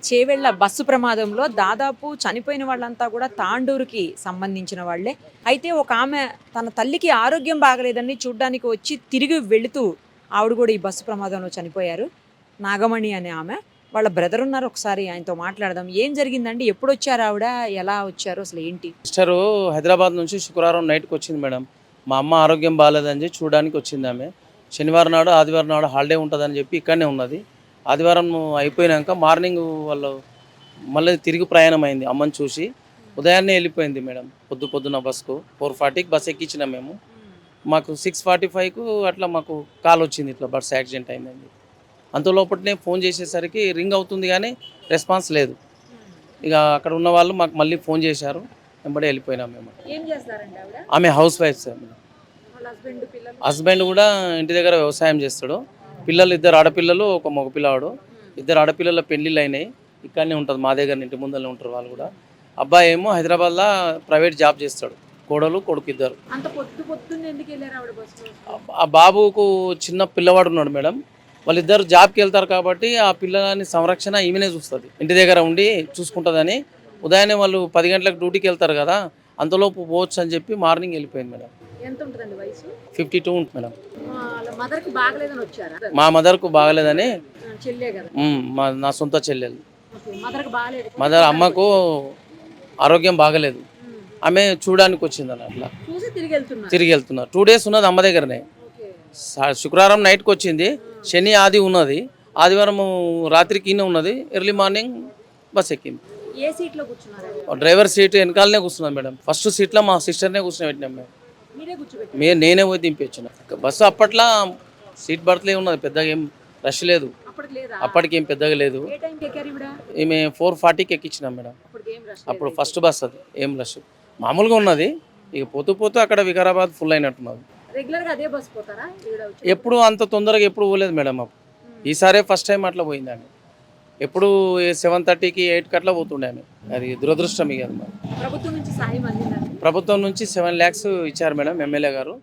Chevella bus ప్రమాదంలో దాదాపు చనిపోయిన వాళ్ళంతా కూడా తాండూరుకి సంబంధించిన వాళ్ళే. అయితే ఒక ఆమె తన తల్లికి ఆరోగ్యం బాగలేదని చూడ్డానికి వచ్చి తిరిగి వెళుతూ ఆవిడ కూడా ఈ బస్సు ప్రమాదంలో చనిపోయారు. నాగమణి అనే ఆమె. వాళ్ళ బ్రదర్ ఉన్నారు, ఒకసారి ఆయనతో మాట్లాడదాం. ఏం జరిగిందండి? ఎప్పుడు వచ్చారు ఆవిడ? ఎలా వచ్చారు? అసలు ఏంటి? సిస్టరు హైదరాబాద్ నుంచి శుక్రవారం నైట్కి వచ్చింది మేడం. మా అమ్మ ఆరోగ్యం బాగాలేదని చెప్పి చూడడానికి వచ్చింది ఆమె. శనివారం నాడు ఆదివారం నాడు హాలిడే ఉంటుందని చెప్పి ఇక్కడనే ఉన్నది. ఆదివారం అయిపోయినాక మార్నింగ్ వాళ్ళు మళ్ళీ తిరిగి ప్రయాణం అయింది. అమ్మని చూసి ఉదయాన్నే వెళ్ళిపోయింది మేడం. పొద్దున్న బస్కు 4:40కి బస్ ఎక్కించినాం మేము. మాకు 6:45కు అట్లా మాకు కాల్ వచ్చింది, ఇట్లా బస్ యాక్సిడెంట్ అయిందండి. అంతలోపటినే ఫోన్ చేసేసరికి రింగ్ అవుతుంది కానీ రెస్పాన్స్ లేదు. ఇక అక్కడ ఉన్న వాళ్ళు మాకు మళ్ళీ ఫోన్ చేశారు, వెంబడే వెళ్ళిపోయినాం మేము. ఏం చేస్తారండి ఆవిడ? ఆమె హౌస్ వైఫ్ సార్. వాళ్ళ హస్బెండ్, పిల్లలు? హస్బెండ్ కూడా ఇంటి దగ్గర వ్యవసాయం చేస్తాడు. పిల్లలు 2 ఆడపిల్లలు, ఒక మగ పిల్లవాడు. 2 ఆడపిల్లల పెళ్ళిళ్ళు అయినాయి. ఇక్కడనే ఉంటుంది, మా దగ్గర ఇంటి ముందరనే ఉంటారు వాళ్ళు కూడా. అబ్బాయి ఏమో హైదరాబాద్లో ప్రైవేట్ జాబ్ చేస్తాడు. కోడలు కొడుకు ఇద్దరు. అంత పొద్దున్న ఎందుకు వెళ్ళారు ఆవిడ బస్సులో? ఆ బాబుకు చిన్న పిల్లవాడు ఉన్నాడు మేడం. వాళ్ళిద్దరు జాబ్కి వెళ్తారు కాబట్టి ఆ పిల్లలని సంరక్షణ ఈమెనే చూస్తుంది, ఇంటి దగ్గర ఉండి చూసుకుంటుందని. ఉదయాన్నే వాళ్ళు 10 గంటలకు డ్యూటీకి వెళ్తారు కదా, అంతలోపు పోవచ్చు అని చెప్పి మార్నింగ్ వెళ్ళిపోయింది మేడం. ఎంత ఉంటుందండి వయసు? 52 ఉంటుంది మేడం. వాళ్ళ మదర్కి బాగలేదని వచ్చారా? మా మదర్కు బాగలేదని. చెల్లే కదా? నా సొంత చెల్లెలు. మదర్కి బాగలేదు. మదర్ అమ్మకు ఆరోగ్యం బాగలేదు, ఆమె చూడడానికి వచ్చింది అని. అట్లా చూసి తిరిగి వెళ్తున్నారు. 2 డేస్ ఉన్నది అమ్మ దగ్గరనే. శుక్రవారం నైట్కి వచ్చింది, శని ఆది ఉన్నది, ఆదివారం రాత్రికి ఈయన ఉన్నది, ఎర్లీ మార్నింగ్ బస్ ఎక్కింది. ఏ సీట్లో కూర్చున్నారు? డ్రైవర్ సీట్ వెనకాలనే కూర్చున్నాం మేడం. ఫస్ట్ సీట్లో మా సిస్టర్నే కూర్చోబెట్టినాం మేము. మీరే కూర్చోబెట్టారు? నేనే పోయి దింపించిన. బస్సు అప్పట్లో సీట్ బర్త్లే ఉన్నది, పెద్దగా ఏం రష్ లేదు. అప్పటికి ఏం పెద్దగా లేదు. ఈమె 4:40కి ఎక్కించినాం మేడం. అప్పుడు ఫస్ట్ బస్ అది, ఏం రష్ మామూలుగా ఉన్నది. ఇక పోతూ అక్కడ వికారాబాద్ ఫుల్ అయినట్టున్నది. ఎప్పుడు అంత తొందరగా ఎప్పుడు పోలేదు మేడం. ఈసారే ఫస్ట్ టైం అట్లా పోయిందండి. ఎప్పుడు 7:30కి 8కి అట్లా పోతుండే. అది దురదృష్టం. ఇక ప్రభుత్వం నుంచి 7 lakhs ఇచ్చారు మేడం ఎమ్మెల్యే గారు.